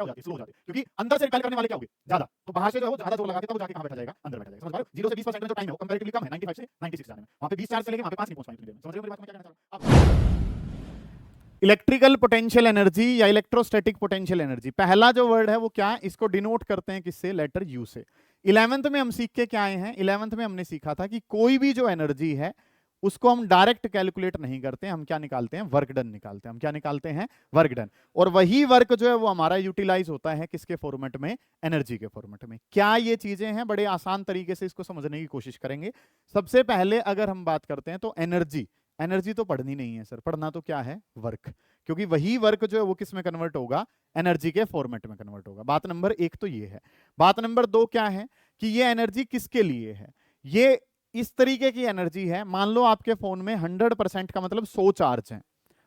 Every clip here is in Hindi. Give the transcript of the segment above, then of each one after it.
क्या हो जाती है, स्लो हो जाती है, क्योंकि अंदर से रिपेल करने वाले क्या होंगे, ज्यादा, तो बाहर से जो है वो ज्यादा जोर लगा के तब वो जाके कहां बैठा जाएगा, अंदर बैठा जाएगा। समझ पा रहे हो? 0 से 20% में जो टाइम है वो कंपैरेटिवली कम है 95 से 96 जाने में, वहां पे 20 चार्ज चलेंगे, वहां पे 5 नहीं पहुंच पाएंगे इतनी देर में। समझ रहे हो मेरी बात, मैं क्या कहना चाह रहा हूं? इलेक्ट्रिकल पोटेंशियल एनर्जी या इलेक्ट्रोस्टैटिक पोटेंशियल एनर्जी, पहला जो वर्ड है वो क्या है, इसको डिनोट करते हैं किससे, लेटर यू से। 11th में हम सीख के क्या आए हैं, 11th में हमने सीखा था कि कोई भी जो एनर्जी है उसको हम डायरेक्ट कैलकुलेट नहीं करते, हम क्या निकालते हैं, वर्क डन निकालते हैं। हम क्या निकालते हैं, वर्क डन। और वही वर्क जो है वो हमारा यूटिलाइज होता है किसके फॉर्मेट में, एनर्जी के फॉर्मेट में। क्या ये चीजें हैं, बड़े आसान तरीके से इसको समझने की कोशिश करेंगे। सबसे पहले अगर हम बात करते हैं तो एनर्जी, एनर्जी तो पढ़नी नहीं है सर, पढ़ना तो क्या है, वर्क, क्योंकि वही वर्क जो है वो किस में कन्वर्ट होगा, एनर्जी के फॉर्मेट में कन्वर्ट होगा। बात नंबर 1 तो ये है। बात नंबर 2 क्या है कि ये एनर्जी किसके लिए है, ये इस तरीके की एनर्जी है, मान लो आपके फोन में 100% का मतलब 100 चार्ज है,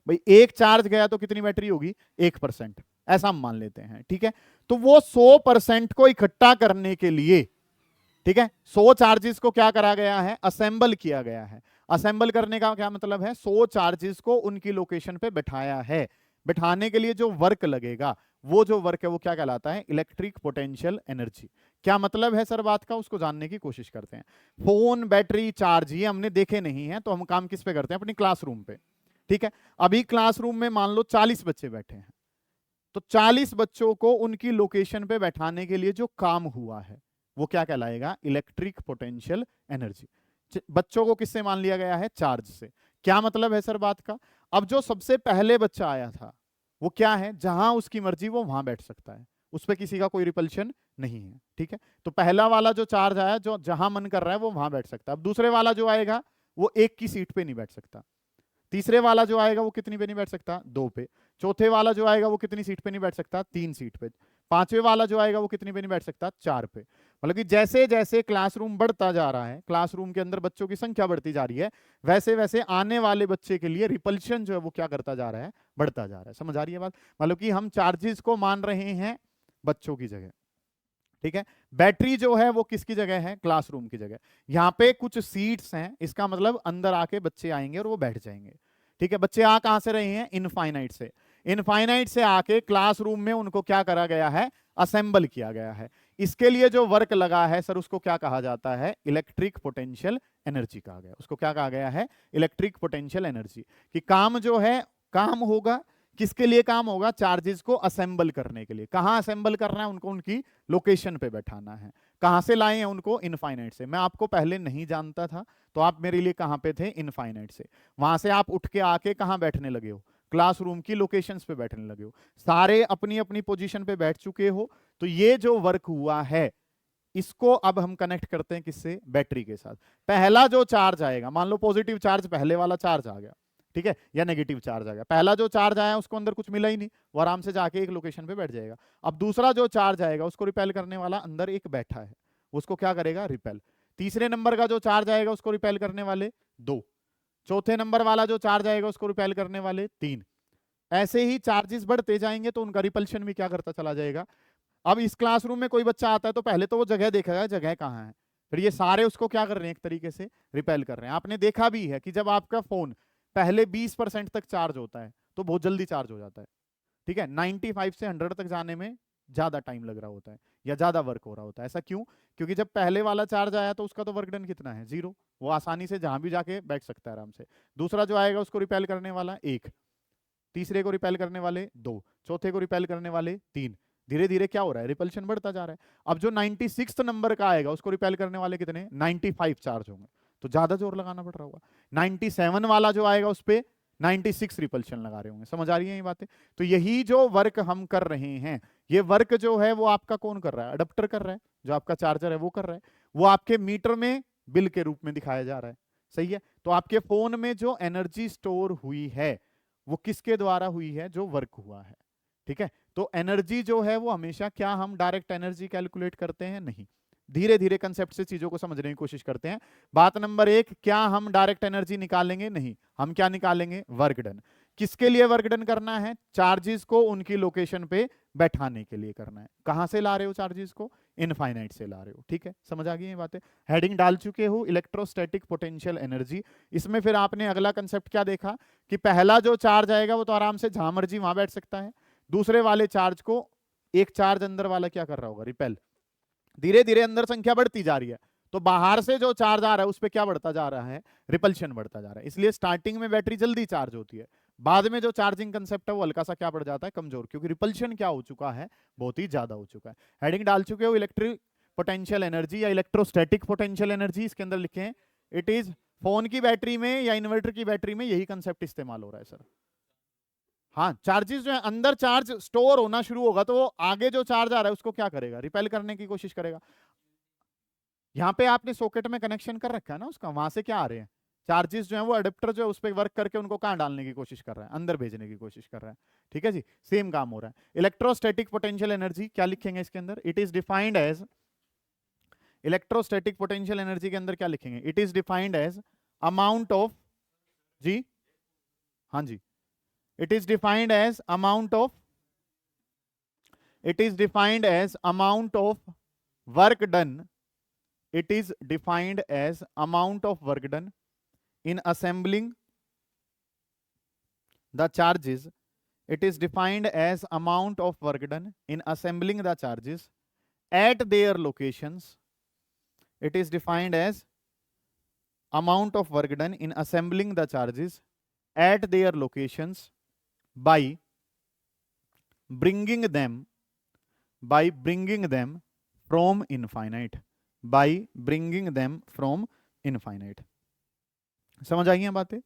भाई एक चार्ज गया तो कितनी बैटरी होगी, 1%, ऐसा हम मान लेते हैं, ठीक है। तो वो 100% को इकट्ठा करने के लिए, ठीक है, 100 चार्जेस को क्या करा गया है, असेंबल किया गया है। असेंबल करने का क्या मतलब है, 100 चार्जेस को उनकी लोकेशन पे बैठाया है। बैठाने के लिए जो वर्क लगेगा, वो जो वर्क है वो क्या कहलाता है, इलेक्ट्रिक पोटेंशियल एनर्जी। क्या मतलब है सर बात का, उसको जानने की कोशिश करते हैं। फोन, बैटरी, चार्ज, ये हमने देखे नहीं है, तो हम काम किस पे करते हैं, अपनी क्लासरूम पे, ठीक है। अभी क्लासरूम में मान लो 40 बच्चे बैठे हैं, तो 40 बच्चों को उनकी लोकेशन पे बैठाने के लिए जो काम हुआ है वो क्या कहलाएगा, इलेक्ट्रिक पोटेंशियल एनर्जी। बच्चों को किससे मान लिया गया है, चार्ज से। क्या मतलब है सर बात का, अब जो सबसे पहले बच्चा आया था वो क्या है, जहां उसकी मर्जी वो वहां बैठ सकता है, उस पर किसी का कोई रिपल्शन नहीं है, ठीक है। तो पहला वाला जो चार्ज आया, जो जहां मन कर रहा है वो वहां बैठ सकता है। अब दूसरे वाला जो आएगा वो एक की सीट पे नहीं बैठ सकता, तीसरे वाला जो आएगा वो कितनी पे नहीं बैठ सकता, 2 पे, चौथे वाला जो आएगा वो कितनी सीट पे नहीं बैठ सकता, 3 सीट पे, पांचवे वाला जो आएगा वो कितनी पे नहीं बैठ सकता, 4 पे। मतलब कि जैसे जैसे क्लासरूम बढ़ता जा रहा है, क्लासरूम के अंदर बच्चों की संख्या बढ़ती जा रही है, वैसे वैसे आने वाले बच्चे के लिए रिपल्शन जो है वो क्या करता जा रहा है, बढ़ता जा रहा है। समझ आ रही है बात, मतलब कि हम चार्जेस को मान रहे हैं बच्चों की जगह, ठीक है। बैटरी जो है वो किसकी जगह है, क्लासरूम की जगह। यहाँ पे कुछ सीट्स हैं, इसका मतलब अंदर आके बच्चे आएंगे और वो बैठ जाएंगे, ठीक है। बच्चे आ कहां से रहे हैं, इनफाइनाइट से। इनफाइनाइट से आके क्लासरूम में उनको क्या करा गया है, असेंबल किया गया है। इसके लिए जो वर्क लगा है सर उसको क्या कहा जाता है, इलेक्ट्रिक पोटेंशियल एनर्जी कहा गया। उसको क्या कहा गया है, इलेक्ट्रिक पोटेंशियल एनर्जी। कि काम जो है, काम होगा किसके लिए, काम होगा चार्जेस को असेंबल करने के लिए। कहां असेंबल करना है उनको, उनकी लोकेशन पे बैठाना है। कहां से लाए हैं उनको, इनफाइनाइट से। मैं आपको पहले नहीं जानता था तो आप मेरे लिए कहां पे थे, इनफाइनाइट से। वहां से आप उठ के आके कहां बैठने लगे हो, क्लासरूम की लोकेशंस पे बैठने लगे हो। सारे अपनी अपनी पोजीशन पे बैठ चुके हो। तो ये जो वर्क हुआ है इसको अब हम कनेक्ट करते हैं किससे, बैटरी के साथ। पहला जो चार्ज आएगा, मान लो पॉजिटिव चार्ज, पहले वाला चार्ज आ गया, ठीक है, या नेगेटिव चार्ज आ गया। पहला जो चार्ज आया उसको अंदर कुछ मिला ही नहीं, वो आराम से जाके एक लोकेशन पे बैठ जाएगा। अब दूसरा जो चार्ज आएगा उसको रिपेल करने वाला अंदर एक बैठा है, उसको क्या करेगा, रिपेल। तीसरे नंबर का जो चार्ज आएगा उसको रिपेल करने वाले 2, चौथे नंबर वाला जो चार्ज आएगा उसको रिपेल करने वाले 3। ऐसे ही चार्जेस बढ़ते जाएंगे तो उनका रिपल्शन भी क्या करता चला जाएगा। अब इस क्लासरूम में कोई बच्चा आता है तो पहले तो वो जगह देखेगा, जगह कहाँ है, फिर ये सारे उसको क्या कर रहे हैं, एक तरीके से रिपेल कर रहे हैं। आपने देखा भी है कि जब आपका फोन पहले 20% तक चार्ज होता है तो बहुत जल्दी चार्ज हो जाता है, ठीक है। 95 से 100 तक जाने में ज्यादा टाइम लग रहा होता है या ज्यादा वर्क हो रहा होता है। ऐसा क्यों, क्योंकि जब पहले वाला चार्ज आया तो उसका तो वर्क डन कितना है, 0, वो आसानी से जहां भी जाके बैठ सकता है आराम से। दूसरा जो आएगा उसको रिपेल करने वाला 1, तीसरे को रिपेल करने वाले 2, चौथे को रिपेल करने वाले 3। धीरे धीरे क्या हो रहा है, रिपल्शन बढ़ता जा रहा है। अब जो 96 नंबर का आएगा उसको रिपेल करने वाले कितने, 95 चार्ज होंगे, तो ज्यादा जोर लगाना पड़ रहा होगा। 97 वाला जो आएगा उस पर 96 रिपल्शन लगा रहे होंगे। समझ आ रही है ये बातें। तो यही जो वर्क हम कर रहे हैं, ये वर्क जो है वो आपका कौन कर रहा है, अडप्टर कर रहा है, जो आपका चार्जर है वो कर रहा है। वो आपके मीटर में बिल के रूप में दिखाया जा रहा है, सही है। तो आपके फोन में जो एनर्जी स्टोर हुई है वो किसके द्वारा हुई है, जो वर्क हुआ है, ठीक है। तो एनर्जी जो है वो हमेशा, क्या हम डायरेक्ट एनर्जी कैलकुलेट करते हैं, नहीं। धीरे धीरे कंसेप्ट से चीजों को समझने की कोशिश करते हैं। बात नंबर 1, क्या हम डायरेक्ट एनर्जी निकालेंगे, नहीं। हम क्या निकालेंगे, वर्क डन। किसके लिए वर्क डन करना है, चार्जेस को उनकी लोकेशन पे बैठाने के लिए करना है। कहां से ला रहे हो चार्जेस को, इनफाइनाइट से ला रहे हो, ठीक है। समझ आ गई ये बातें। हेडिंग डाल चुके हो, इलेक्ट्रोस्टैटिक पोटेंशियल एनर्जी। इसमें फिर आपने अगला कंसेप्ट क्या देखा कि पहला जो चार्ज आएगा वो तो आराम से जहां मर्जी वहां बैठ सकता है, दूसरे वाले चार्ज को एक चार्ज अंदर वाला क्या कर रहा होगा, रिपेल। धीरे धीरे अंदर संख्या बढ़ती जा रही है, तो बाहर से जो चार्ज आ रहा है उस पर क्या बढ़ता जा रहा है, रिपल्शन बढ़ता जा रहा है। इसलिए स्टार्टिंग में बैटरी जल्दी चार्ज होती है, बाद में जो चार्जिंग कंसेप्ट है वो हल्का सा क्या पड़ जाता है, कमजोर, क्योंकि रिपल्शन क्या हो चुका है, बहुत ही ज्यादा हो चुका है। हेडिंग डाल चुके हो इलेक्ट्रिक पोटेंशियल एनर्जी या इलेक्ट्रोस्टैटिक पोटेंशियल एनर्जी, इसके अंदर लिखे हैं इट इज, फोन की बैटरी में या इन्वर्टर की बैटरी में यही कंसेप्ट इस्तेमाल हो रहा है सर। हाँ, चार्जेस जो है अंदर चार्ज स्टोर होना शुरू होगा तो वो आगे जो चार्ज आ रहा है उसको क्या करेगा, रिपेल करने की कोशिश करेगा। यहाँ पे आपने सॉकेट में कनेक्शन कर रखा है ना उसका, वहां से क्या आ रहे हैं चार्जेस जो है, वो अडेप्टर जो है उस पर वर्क करके उनको कहाँ डालने की कोशिश कर रहा है, अंदर भेजने की कोशिश कर रहा है। ठीक है जी, सेम काम हो रहा है। इलेक्ट्रोस्टैटिक पोटेंशियल एनर्जी क्या लिखेंगे इसके अंदर, it is defined as, electrostatic potential energy के अंदर क्या लिखेंगे, it is defined as amount of, जी हाँ जी, it is defined as amount of, it is defined as amount of work done, it is defined as amount of work done in assembling the charges, it is defined as amount of work done in assembling the charges at their locations, it is defined as amount of work done in assembling the charges at their locations by bringing them from infinite, by bringing them from infinite। समझ आई हैं बातें।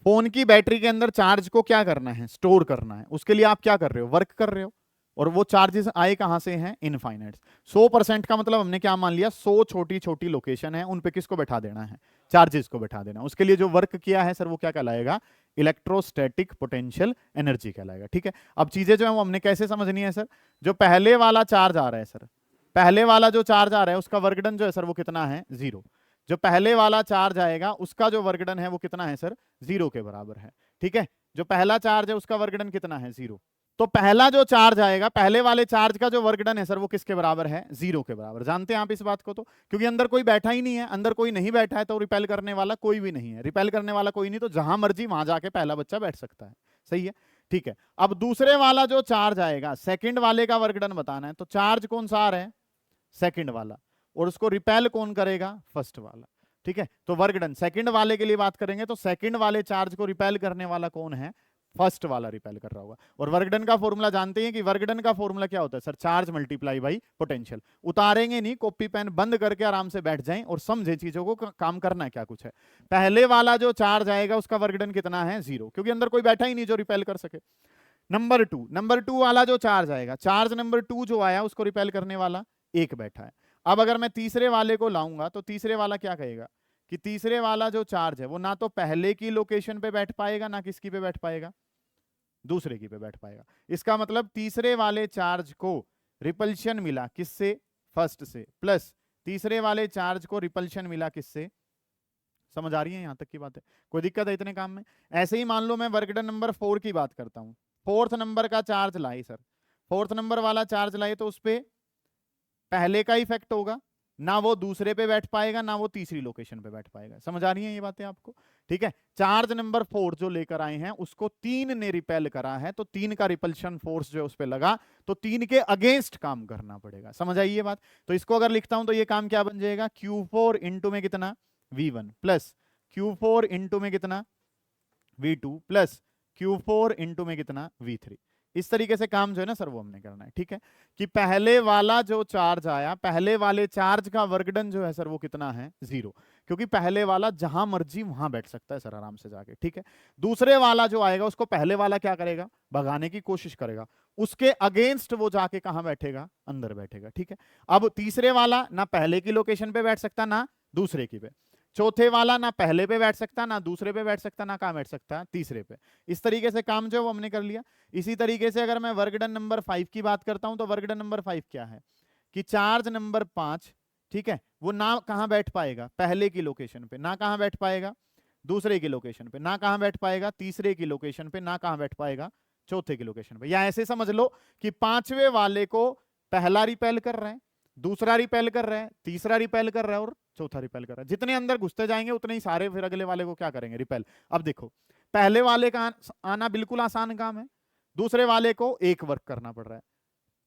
फोन की बैटरी के अंदर चार्ज को क्या करना है, स्टोर करना है, उसके लिए आप क्या कर रहे हो, वर्क कर रहे हो, और वो चार्जेस आए कहां से हैं, इनफाइनाइट। 100% का मतलब हमने क्या मान लिया, 100 छोटी छोटी लोकेशन है, उन पे किसको बैठा देना है, चार्जेस को बैठा देना। उसके लिए जो वर्क किया है सर वो क्या कहलाएगा, इलेक्ट्रोस्टैटिक पोटेंशियल एनर्जी कहलाएगा। ठीक है, अब चीजें जो है वो हमने कैसे समझनी है सर, जो पहले वाला चार्ज आ रहा है सर, पहले वाला जो चार्ज आ रहा है उसका वर्क डन जो है सर वो कितना है, 0। जो पहले वाला चार्ज आएगा उसका जो वर्क डन है वो कितना है सर, 0 के बराबर है। ठीक है, जो पहला चार्ज है उसका वर्क डन कितना है, 0। तो पहला जो चार्ज आएगा, पहले वाले चार्ज का जो वर्क डन है सर वो किसके बराबर है, 0 के बराबर। जानते हैं आप इस बात को, तो क्योंकि अंदर कोई बैठा ही नहीं है, अंदर कोई नहीं बैठा है तो रिपेल करने वाला कोई भी नहीं है, रिपेल करने वाला कोई नहीं, तो जहां मर्जी वहां जाके पहला बच्चा बैठ सकता है। सही है, ठीक है। अब दूसरे वाला जो चार्ज आएगा, सेकंड वाले का वर्क डन बताना है, तो चार्ज कौन सा आ रहा है, सेकंड वाला, और उसको रिपेल कौन करेगा, फर्स्ट वाला। ठीक है, तो वर्क डन सेकंड वाले के लिए बात करेंगे तो सेकंड वाले चार्ज को रिपेल करने वाला कौन है, फर्स्ट वाला रिपेल कर रहा होगा। और वर्क डन का फॉर्मूला जानते हैं कि वर्क डन का फॉर्मूला क्या होता है sir, charge multiply by potential. उतारेंगे नहीं, कॉपी पेन बंद करके आराम से बैठ जाएं और समझे चीजों को, काम करना क्या कुछ है। पहले वाला जो चार्ज आएगा उसका वर्क डन कितना है, 0, क्योंकि अंदर कोई बैठा ही नहीं जो रिपेल कर सके। नंबर 2 वाला जो चार्ज आएगा, चार्ज नंबर 2 जो आया उसको रिपेल करने वाला एक बैठा है। अब अगर मैं तीसरे वाले को लाऊंगा तो तीसरे वाला क्या कहेगा कि तीसरे वाला जो चार्ज है वो ना तो पहले की लोकेशन पे बैठ पाएगा, ना किसकी पे बैठ पाएगा, दूसरे की पे बैठ पाएगा। इसका मतलब तीसरे वाले चार्ज को रिपल्शन मिला किससे, फर्स्ट से, प्लस तीसरे वाले चार्ज को रिपल्शन मिला किससे। समझ आ रही है यहां तक की बात है, कोई दिक्कत है इतने काम में। ऐसे ही मान लो मैं वर्क डन नंबर 4 की बात करता हूं, 4th नंबर का चार्ज लाई सर, 4th नंबर वाला चार्ज लाए तो उस पे पहले का इफेक्ट होगा, ना वो दूसरे पे बैठ पाएगा ना वो तीसरी लोकेशन पे बैठ पाएगा। समझ आ रही है ये बातें आपको, ठीक है। चार्ज नंबर 4 जो लेकर आए हैं उसको 3 ने रिपेल करा है, तो 3 का रिपल्शन फोर्स जो है उस पे लगा, तो 3 के अगेंस्ट काम करना पड़ेगा। समझ आई ये बात। तो इसको अगर लिखता हूं तो ये काम क्या बन जाएगा, Q4 इंटू में कितना V1 प्लस Q4 इंटू में कितना V2 प्लस Q4 इंटू में कितना V3। इस तरीके से काम जो है ना सर वो हमने करना है। ठीक है, कि पहले वाला जो चार्ज आया, पहले वाले चार्ज का वर्क डन जो है सर वो कितना है, 0, क्योंकि पहले वाला जहां मर्जी वहां बैठ सकता है सर आराम से जाके। ठीक है, दूसरे वाला जो आएगा उसको पहले वाला क्या करेगा, भगाने की कोशिश करेगा, उसके अगेंस्ट वो जाके कहां बैठेगा, अंदर बैठेगा। ठीक है, अब तीसरे वाला ना पहले की लोकेशन पे बैठ सकता ना दूसरे की पे, चौथे वाला ना पहले पे बैठ सकता ना दूसरे पे बैठ सकता ना कहां बैठ सकता, तीसरे पे। इस तरीके से काम जो है वो हमने कर लिया। इसी तरीके से अगर मैं वर्क डन नंबर 5 की बात करता हूं तो वर्क डन नंबर 5 क्या है कि चार्ज नंबर 5, ठीक है, वो ना कहां बैठ पाएगा, पहले की लोकेशन पे, ना कहां बैठ पाएगा दूसरे की लोकेशन पे, ना कहां बैठ पाएगा तीसरे की लोकेशन पे, ना कहां बैठ पाएगा चौथे की लोकेशन पे। या ऐसे समझ लो कि पांचवे वाले को पहला रिपेल कर रहे हैं, दूसरा रिपेल कर रहा है, तीसरा रिपेल कर रहा है और चौथा रिपेल कर रहा है। जितने अंदर घुसते जाएंगे उतने ही सारे फिर अगले वाले को क्या करेंगे, रिपेल। अब देखो पहले वाले का आना बिल्कुल आसान काम है, दूसरे वाले को एक वर्क करना पड़ रहा है,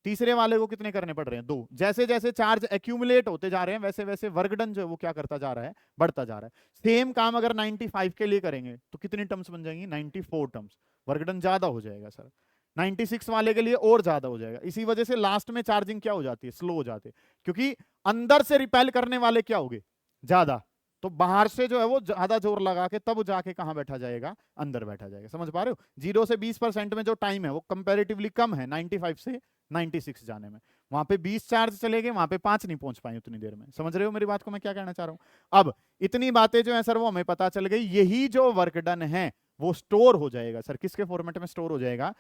तीसरे वाले को कितने करने पड़ रहे हैं? 2। जैसे जैसे चार्ज एक्यूमुलेट होते जा रहे हैं वैसे वैसे वर्क डन जो है वो क्या करता जा रहा है? बढ़ता जा रहा है। सेम काम अगर 95 के लिए करेंगे तो कितनी टर्म्स बन जाएंगी? 94 टर्म्स। वर्क डन ज्यादा हो जाएगा सर। 96 वाले के लिए और ज्यादा हो जाएगा। इसी वजह से लास्ट में चार्जिंग क्या हो जाती है? स्लो हो जाती है, क्योंकि अंदर से रिपेल करने वाले क्या होंगे? ज्यादा। तो बाहर से जो है वो ज्यादा जोर लगा के तब जाके कहां बैठा जाएगा? अंदर बैठा जाएगा। समझ पा रहे हो? 0 से 20% में जो टाइम है वो कंपैरेटिवली कम है 95 से 96 जाने में। वहां पे 20 चार्ज चले गए, वहां पे 5 नहीं पहुंच पाए उतनी देर में। समझ रहे हो मेरी बात को मैं क्या कहना चाह रहा हूं? अब इतनी बातें जो है सर वो हमें पता चल गई। यही जो वर्क डन है वो स्टोर हो जाएगा सर, किसके फॉर्मेट में स्टोर हो जाएगा?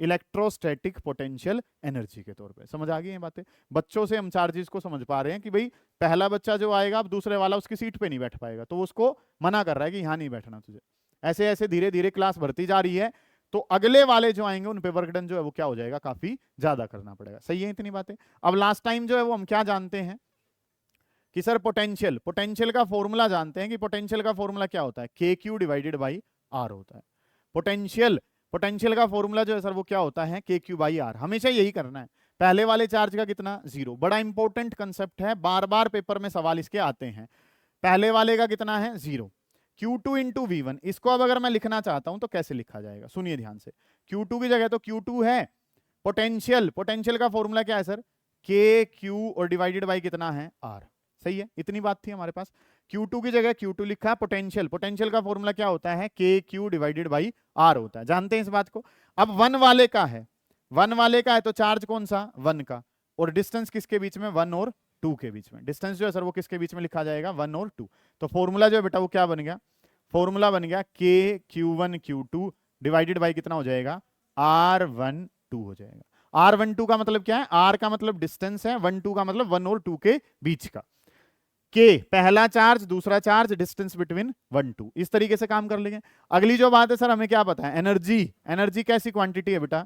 इलेक्ट्रोस्टैटिक पोटेंशियल एनर्जी के तौर पे। समझ आ गई ये बातें? बच्चों से हम चार्जेस को समझ पा रहे हैं कि भाई पहला बच्चा जो आएगा अब दूसरे वाला उसकी सीट पे नहीं बैठ पाएगा, तो उसको मना कर रहा है कि यहाँ नहीं बैठना तुझे। ऐसे ऐसे धीरे धीरे क्लास बढ़ती जा रही है, तो अगले वाले जो आएंगे उन पे वर्क डन जो है वो क्या हो जाएगा? काफी ज्यादा करना पड़ेगा। सही है इतनी बातें? अब लास्ट टाइम जो है वो हम क्या जानते हैं कि सर पोटेंशियल का फॉर्मूला जानते हैं कि पोटेंशियल का फॉर्मूला क्या होता है? के क्यू डिवाइडेड बाई आर होता है। पोटेंशियल का फॉर्मूला जो है सर वो क्या होता है? के क्यू बाई आर। हमेशा यही करना है। पहले वाले चार्ज का कितना? 0। बड़ा इंपॉर्टेंट कंसेप्ट है, बार बार पेपर में सवाल इसके आते हैं। पहले वाले का कितना है? 0। Q2 into V1। इसको अब अगर मैं लिखना चाहता हूं तो कैसे लिखा जाएगा? सुनिए ध्यान से। Q2 की जगह तो Q2 है। पोटेंशियल का फॉर्मूला क्या है सर? के क्यू और डिवाइडेड बाई कितना है? आर। सही है, इतनी बात थी हमारे पास। Q2 की जगह Q2 लिखा। पोटेंशियल का फॉर्मूला क्या होता है? के क्यू डिवाइडेड बाई आर होता है। जानते हैं इस बात को? अब 1 वाले का है, 1 वाले का है तो चार्ज कौन सा? 1 का। और डिस्टेंस किसके बीच में? 1 और 2 के बीच में। डिस्टेंस जो है सर वो किसके बीच में लिखा जाएगा? 1 और 2। तो फॉर्मूला जो है बेटा वो क्या बन गया? फॉर्मूला बन गया के Q1 Q2 डिवाइडेड बाई कितना हो जाएगा? R12 हो जाएगा। R12 का मतलब क्या है? R का मतलब डिस्टेंस है, 12 का मतलब 1 और 2 के बीच का। के पहला चार्ज, दूसरा चार्ज, डिस्टेंस बिटवीन 1 2। इस तरीके से काम कर लेंगे। अगली जो बात है सर हमें क्या पता है? एनर्जी कैसी क्वांटिटी है बेटा?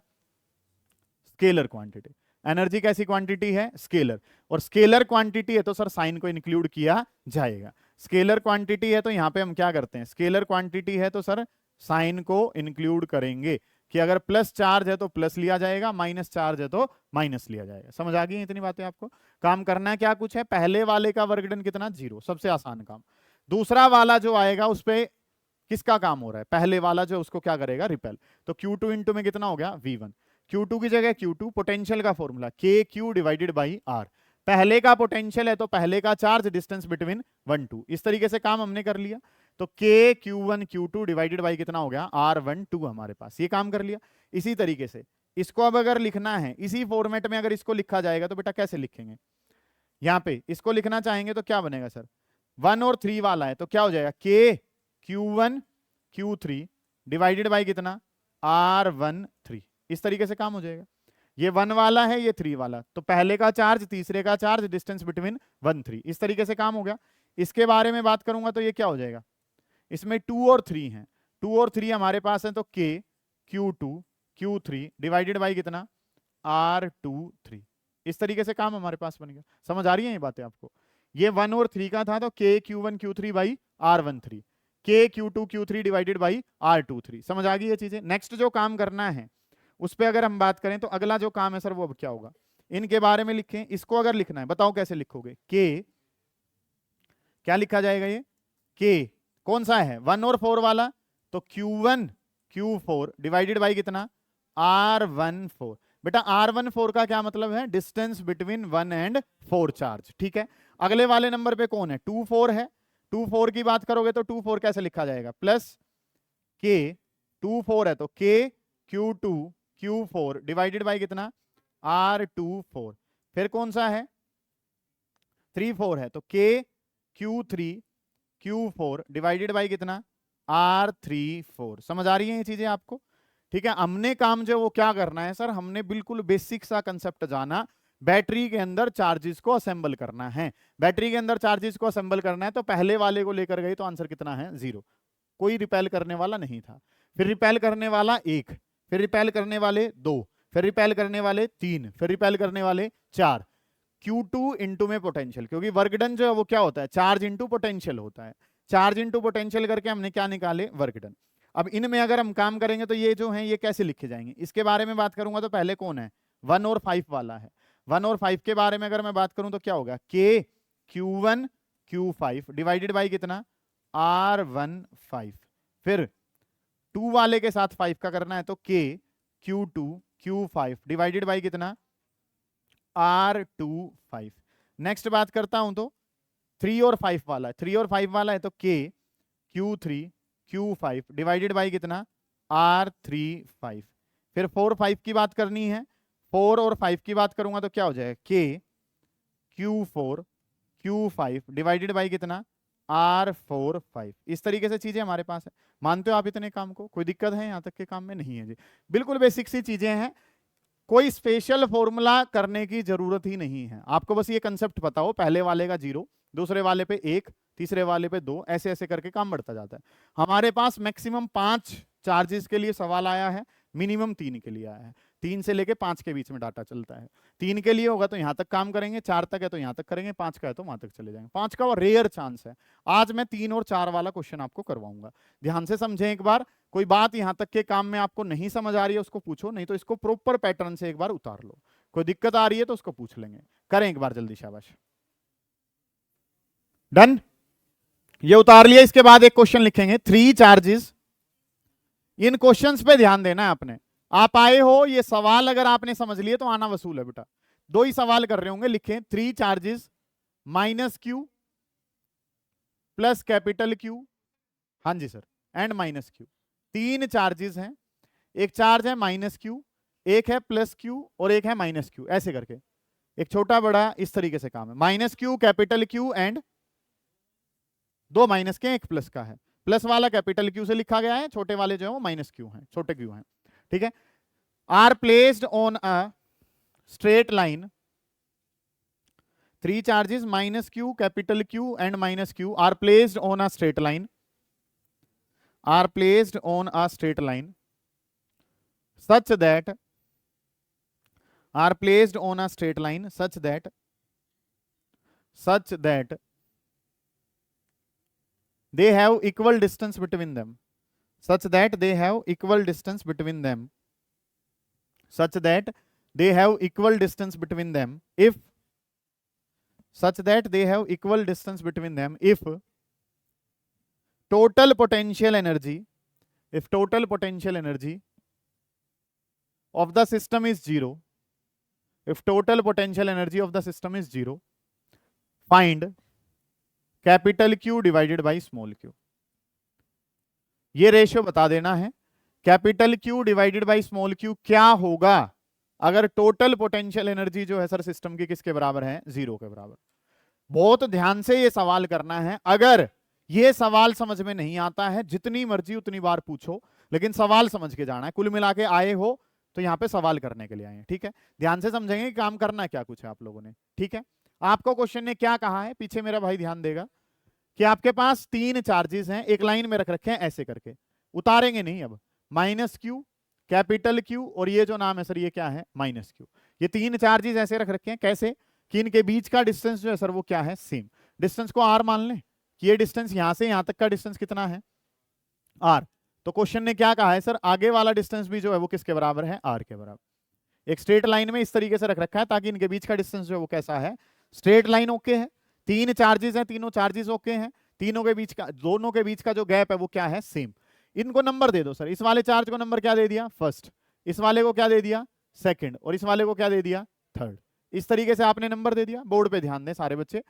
Scalar quantity. एनर्जी कैसी क्वांटिटी है? स्केलर। और स्केलर क्वांटिटी है तो सर साइन को इंक्लूड किया जाएगा। स्केलर क्वांटिटी है तो यहां पे हम क्या करते हैं? स्केलर क्वांटिटी है तो सर साइन को इंक्लूड करेंगे कि अगर प्लस चार्ज है तो प्लस लिया जाएगा, माइनस चार्ज है तो माइनस लिया जाएगा। समझ आ गई इतनी बातें आपको? काम करना है क्या कुछ है? पहले वाले का वर्क डन कितना? 0। सबसे आसान काम। दूसरा वाला जो आएगा उस पर किसका काम हो रहा है? पहले वाला जो उसको क्या करेगा? रिपेल। तो Q2 इंटू में कितना हो गया? V1। Q2 की जगह Q2, पोटेंशियल का फॉर्मूला के क्यू डिवाइडेड बाई आर। पहले का पोटेंशियल है तो पहले का चार्ज, डिस्टेंस बिटवीन 1 2। इस तरीके से काम हमने कर लिया। तो के Q1 Q2 डिवाइडेड बाई कितना हो गया? R12 हमारे पास। ये काम कर लिया। इसी तरीके से इसको अब अगर लिखना है इसी फॉर्मेट में, अगर इसको लिखा जाएगा तो बेटा कैसे लिखेंगे? यहां पे इसको लिखना चाहेंगे तो क्या बनेगा सर? 1 और 3 वाला है तो क्या हो जाएगा? के Q1 Q3 डिवाइडेड बाई कितना? R13। इस तरीके से काम हो जाएगा। ये 1 वाला है, ये 3 वाला, तो पहले का चार्ज, तीसरे का चार्ज, डिस्टेंस बिटवीन 1 3। इस तरीके से काम हो गया। इसके बारे में बात करूंगा तो ये क्या हो जाएगा? इसमें 2 और 3 है। 2 और 3 हमारे पास है तो के Q2 Q3 डिवाइडेड बाई कितना? R23। इस तरीके से काम हमारे पास बन गया। समझ आ रही है ये बातें आपको? ये 1 और 3 का था तो के Q1 Q3 बाई R13, के Q2 Q3 divided by R23। समझ आ गई ये चीजें? नेक्स्ट जो काम करना है उस पर अगर हम बात करें तो अगला जो काम है सर वो अब क्या होगा? इनके बारे में लिखें। इसको अगर लिखना है बताओ कैसे लिखोगे? के क्या लिखा जाएगा? ये के कौन सा है? 1 और 4 वाला, तो Q1 Q4 डिवाइडेड बाई कितना? R14। बेटा R14 का क्या मतलब है? Distance between 1 and 4 charge. ठीक है। अगले वाले नंबर पे कौन है? 2 4 है। 2 4 की बात करोगे तो 2 4 कैसे लिखा जाएगा? प्लस के 2 4 है तो के Q2 Q4 डिवाइडेड बाई कितना? R24। फिर कौन सा है? 3 4 है तो के Q3 Q4 डिवाइडेड बाई कितना? R34। समझ आ रही है ये चीजें आपको? ठीक है। हमने काम जो वो क्या करना है सर? हमने बिल्कुल बेसिक सा कंसेप्ट जाना। बैटरी के अंदर चार्जेस को असेंबल करना है। बैटरी के अंदर चार्जेस को असेंबल करना है तो पहले वाले को लेकर गए तो आंसर कितना है? 0। कोई रिपेल करने वाला नहीं था। फिर रिपेल करने वाला 1, फिर रिपेल करने वाले 2, फिर रिपेल करने वाले 3, फिर रिपेल करने वाले 4। Q2 इंटू में पोटेंशियल, क्योंकि वर्क डन जो है वो क्या होता है? चार्ज इंटू पोटेंशियल होता है। चार्ज इंटू पोटेंशियल करके हमने क्या निकाले? Work done. अब इनमें अगर हम काम करेंगे तो ये जो है ये कैसे लिखे जाएंगे? इसके बारे में बात करूंगा तो पहले कौन है? 1 और 5 वाला है। 1 और 5 के बारे में अगर मैं बात करूं तो क्या होगा, K Q1 Q5 divided by कितना, R15। फिर 2 वाले के साथ 5 का करना है तो K Q2 Q5 divided by कितना, R25। नेक्स्ट बात करता हूं तो 3 और 5 वाला है, 3 और 5 वाला है तो K Q3 Q5 divided by कितना, R35। फिर 4 5 की बात करनी है, 4 और 5 की बात करूंगा तो क्या हो जाएगा, K Q4 Q5 divided by कितना, R45। इस तरीके से चीजें हमारे पास है। मानते हो आप इतने काम को, कोई दिक्कत है यहां तक के काम में? नहीं है जी, बिल्कुल बेसिक सी चीजें हैं, कोई स्पेशल फॉर्मूला करने की जरूरत ही नहीं है। आपको बस ये कंसेप्ट पता हो, पहले वाले का 0, दूसरे वाले पे 1, तीसरे वाले पे 2, ऐसे ऐसे करके काम बढ़ता जाता है। हमारे पास मैक्सिमम 5 चार्जेस के लिए सवाल आया है, मिनिमम 3 के लिए आया है। 3 से लेके 5 के बीच में डाटा चलता है। 3 के लिए होगा तो यहां तक काम करेंगे, 4 तक है तो यहां तक करेंगे, 5 का है तो वहां तक चले जाएंगे। 5 का वो रेयर चांस है। आज मैं 3 और 4 वाला क्वेश्चन आपको करवाऊंगा, ध्यान से समझें एक बार। कोई बात यहां तक के काम में आपको नहीं समझ आ रही है उसको पूछो, नहीं तो इसको प्रॉपर पैटर्न से एक बार उतार लो। कोई दिक्कत आ रही है तो उसको पूछ लेंगे। करें एक बार जल्दी, शाबाश, डन। ये उतार लिया। इसके बाद एक क्वेश्चन लिखेंगे, 3 चार्जेस। इन क्वेश्चंस पे ध्यान देना है आपने। आप आए हो, ये सवाल अगर आपने समझ लिए तो आना वसूल है बेटा। 2 ही सवाल कर रहे होंगे, लिखें 3 charges minus Q plus capital Q, हाँ जी sir, and minus Q। 3 charges हैं, एक चार्ज है माइनस Q, एक है प्लस Q और एक है माइनस Q, ऐसे करके एक छोटा बड़ा इस तरीके से काम है। Minus Q, capital Q and 2 minus के, एक प्लस का है। प्लस वाला कैपिटल Q से लिखा गया है, छोटे वाले जो है वो माइनस Q हैं, छोटे Q हैं, ठीक है। Are placed on a straight line, 3 charges minus Q, capital Q and minus Q are placed on a straight line, are placed on a straight line such that, are placed on a straight line such that they have equal distance between them, such that they have equal distance between them, such that they have equal distance between them if, such that they have equal distance between them if total potential energy, if total potential energy of the system is 0, if total potential energy of the system is 0, find capital Q divided by small q। ये रेशियो बता देना है, capital Q divided by small q क्या होगा अगर टोटल पोटेंशियल एनर्जी जो है सर सिस्टम की किसके बराबर है, 0 के बराबर। बहुत ध्यान से ये सवाल करना है। अगर ये सवाल समझ में नहीं आता है, जितनी मर्जी उतनी बार पूछो, लेकिन सवाल समझ के जाना है। कुल मिला के आए हो तो यहाँ पे सवाल करने के लिए आए हैं, ठीक है। ध्यान से समझेंगे कि काम करना क्या कुछ है आप लोगों ने, ठीक है। आपको क्वेश्चन ने क्या कहा है, पीछे मेरा भाई ध्यान देगा, कि आपके पास 3 चार्जेस हैं, एक लाइन में रख रखे हैं ऐसे करके, उतारेंगे नहीं अब। माइनस Q, कैपिटल Q और ये जो नाम है सर ये क्या है, माइनस Q। ये 3 चार्जेस ऐसे रख रखे हैं, कैसे कि इनके बीच का डिस्टेंस जो है सर वो क्या है, सेम। डिस्टेंस को R मान लें कि ये डिस्टेंस यहां से यहां तक का डिस्टेंस कितना है, R। तो क्वेश्चन ने क्या कहा है सर, आगे वाला डिस्टेंस भी जो है वो किसके बराबर है, R के बराबर। एक स्ट्रेट लाइन में इस तरीके से रख रखा है ताकि इनके बीच का डिस्टेंस जो है वो कैसा है, स्ट्रेट लाइन ओके है। 3 चार्जेस हैं, तीनों चार्जेस ओके हैं, तीनों के बीच का, दोनों के बीच का जो गैप है वो क्या है, सेम। इनको नंबर दे दो सर। इस वाले चार्ज को नंबर क्या दे दिया, फर्स्ट, इस वाले को क्या दे दिया, सेकंड, और इस वाले को क्या दे दिया, थर्ड। इस तरीके से आपने नंबर दे दिया। बोर्ड पे ध्यान दें सारे बच्चे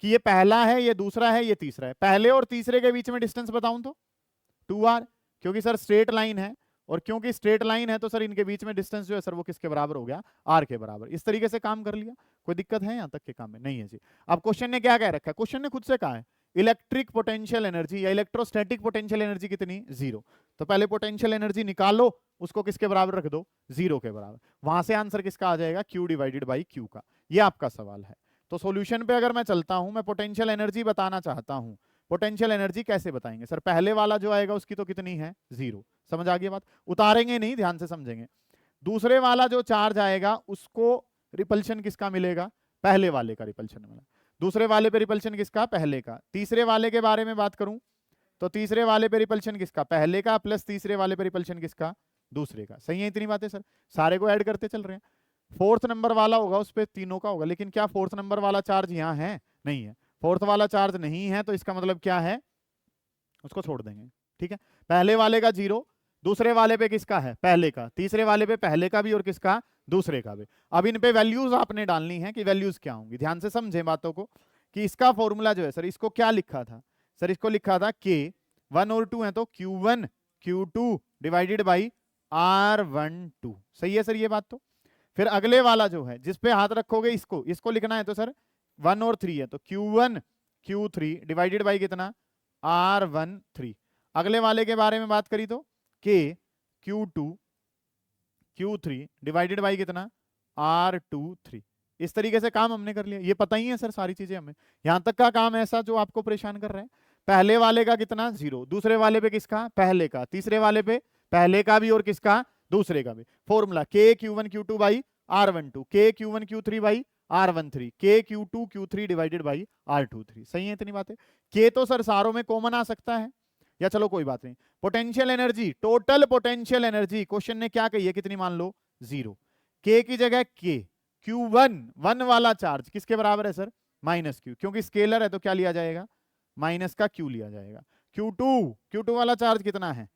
कि ये पहला है, ये दूसरा है, ये तीसरा है। पहले और तीसरे के बीच में डिस्टेंस बताऊं तो 2R, क्योंकि सर स्ट्रेट लाइन है, और क्योंकि स्ट्रेट लाइन है तो सर इनके बीच में डिस्टेंस जो है सर वो किसके बराबर हो गया, R के बराबर। इस तरीके से काम कर लिया। कोई दिक्कत है यहां तक के काम में? नहीं है जी। अब क्वेश्चन ने क्या कह रखा है, क्वेश्चन ने खुद से कहा है इलेक्ट्रिक पोटेंशियल एनर्जी या इलेक्ट्रोस्टैटिक पोटेंशियल एनर्जी कितनी, 0। तो पहले पोटेंशियल एनर्जी निकालो, उसको किसके बराबर रख दो, 0 के बराबर। वहां से आंसर किसका आ जाएगा, Q डिवाइडेड बाई Q का। ये आपका सवाल है। तो सॉल्यूशन पे अगर मैं चलता हूं, मैं पोटेंशियल एनर्जी बताना चाहता हूं। पोटेंशियल एनर्जी कैसे बताएंगे सर, पहले वाला जो आएगा उसकी तो कितनी है, 0। समझ आ गई बात, उतारेंगे नहीं, ध्यान से समझेंगे। दूसरे वाला जो चार्ज आएगा उसको रिपल्शन किसका मिलेगा, पहले वाले का रिपल्शन मिला। दूसरे वाले पे रिपल्शन किसका, पहले का। तीसरे वाले के बारे में बात करूं तो तीसरे वाले पे रिपल्शन किसका, पहले का, प्लस तीसरे वाले पे रिपल्शन किसका, दूसरे का। सही है इतनी बातें सर, सारे को ऐड करते चल रहे हैं। फोर्थ नंबर वाला होगा उस पे तीनों का होगा, लेकिन क्या फोर्थ नंबर वाला चार्ज यहाँ है? नहीं है। फोर्थ वाला चार्ज नहीं है तो इसका मतलब क्या है, उसको छोड़ देंगे। ठीक है, पहले वाले का 0, दूसरे वाले पे किसका है? पहले का, तीसरे वाले पे पहले का भी और किसका? दूसरे का भी। अब इन पे वैल्यूज आपने डालनी है कि वैल्यूज क्या होंगी। ध्यान से समझे बातों को कि इसका फॉर्मूला जो है सर, इसको क्या लिखा था सर? इसको लिखा था के 1 और 2 है तो Q1 Q2 divided by R12। सही है सर ये बात? तो फिर अगले वाला जो है जिस पे हाथ रखोगे इसको, इसको लिखना है तो सर 1 और 3 है तो Q1 Q3 डिवाइडेड बाई कितना? R13। अगले वाले के बारे में बात करी तो K Q2 Q3 divided by कितना? R23। इस तरीके से काम हमने कर लिया। ये पता ही है सर सारी चीजें हमें। यहां तक का काम ऐसा जो आपको परेशान कर रहा है, पहले वाले का कितना? 0, दूसरे वाले पे किसका? पहले का, तीसरे वाले पे पहले का भी और किसका? दूसरे का भी। Formula K Q1 Q2 by R12, K Q1 Q3 by R13, K Q2 Q3 divided by R23। सही है इतनी बातें? K तो सर सारों में कॉमन आ सकता है, या चलो कोई बात नहीं। Potential energy, total potential energy question ने क्या कही है? कितनी मान लो? 0। K की जगह K, Q1 1 वाला चार्ज किसके बराबर है सर? माइनस Q, क्योंकि स्केलर है तो क्या लिया जाएगा? माइनस का Q लिया जाएगा। Q2 वाला चार्ज कितना है?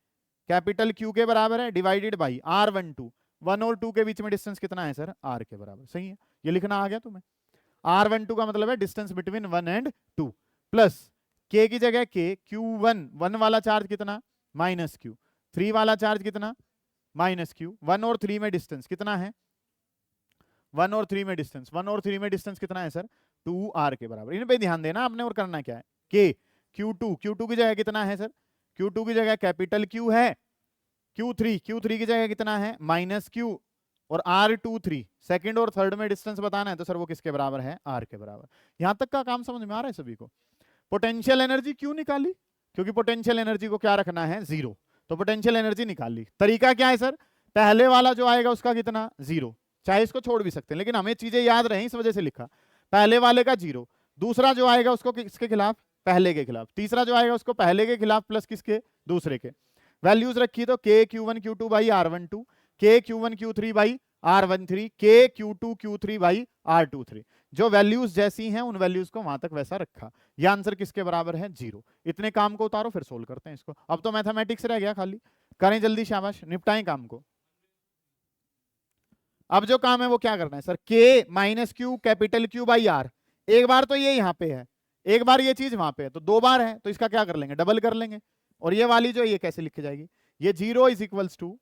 कैपिटल Q के बराबर है डिवाइडेड बाई R12। 1 और 2 के बीच में डिस्टेंस कितना है सर? R के बराबर। सही है, ये लिखना आ गया तुम्हें। R12 का मतलब है distance between 1 and 2, plus K की जगह K, Q1 1 वाला चार्ज कितना? माइनस Q, 3 वाला चार्ज कितना? Minus Q। 1 और 3 में डिस्टेंस कितना है? 1 और 3 में डिस्टेंस, 1 और 3 में डिस्टेंस कितना है सर? 2R के बराबर। इन पे ध्यान देना आपने, और करना क्या है? K Q2 की जगह कितना है सर? Q2 की जगह कैपिटल Q है। Q3 की जगह कितना है? Minus Q। और R23 सेकंड और थर्ड में डिस्टेंस बताना है तो सर वो किसके बराबर है? R के बराबर। यहां तक का काम समझ में आ रहा है सभी को? पोटेंशियल एनर्जी क्यों निकाली? क्योंकि पोटेंशियल एनर्जी को क्या रखना है? 0। तो पोटेंशियल एनर्जी निकाल ली। तरीका क्या है सर? पहले वाला जो आएगा उसका कितना? 0। चाहे इसको छोड़ भी सकते हैं, लेकिन हमें चीजें याद रहे इस वजह से लिखा। पहले वाले का 0, दूसरा जो आएगा उसको किसके खिलाफ? पहले के खिलाफ, तीसरा जो आएगा उसको पहले के खिलाफ प्लस किसके? दूसरे के। वैल्यूज रखी तो K Q1 Q2 by R12, K Q1 Q3 by R13, K Q2 Q3 by R23। जो वैल्यूज जैसी हैं उन वैल्यूज को वहां तक वैसा रखा। ये आंसर किसके बराबर है? 0। इतने काम को उतारो फिर सोल्व करते हैं इसको। अब तो मैथमेटिक्स रह गया खाली, करें जल्दी, शाबाश, निपटाएं काम को। अब जो काम है वो क्या करना है sir? K minus Q capital Q by R। एक बार तो ये यहाँ पे है, एक बार ये चीज वहां पे है, तो 2 बार है तो इसका क्या कर लेंगे? डबल कर लेंगे। और ये वाली जो ये कैसे लिखी जाएगी? ये 0 इज इक्वल्स टू,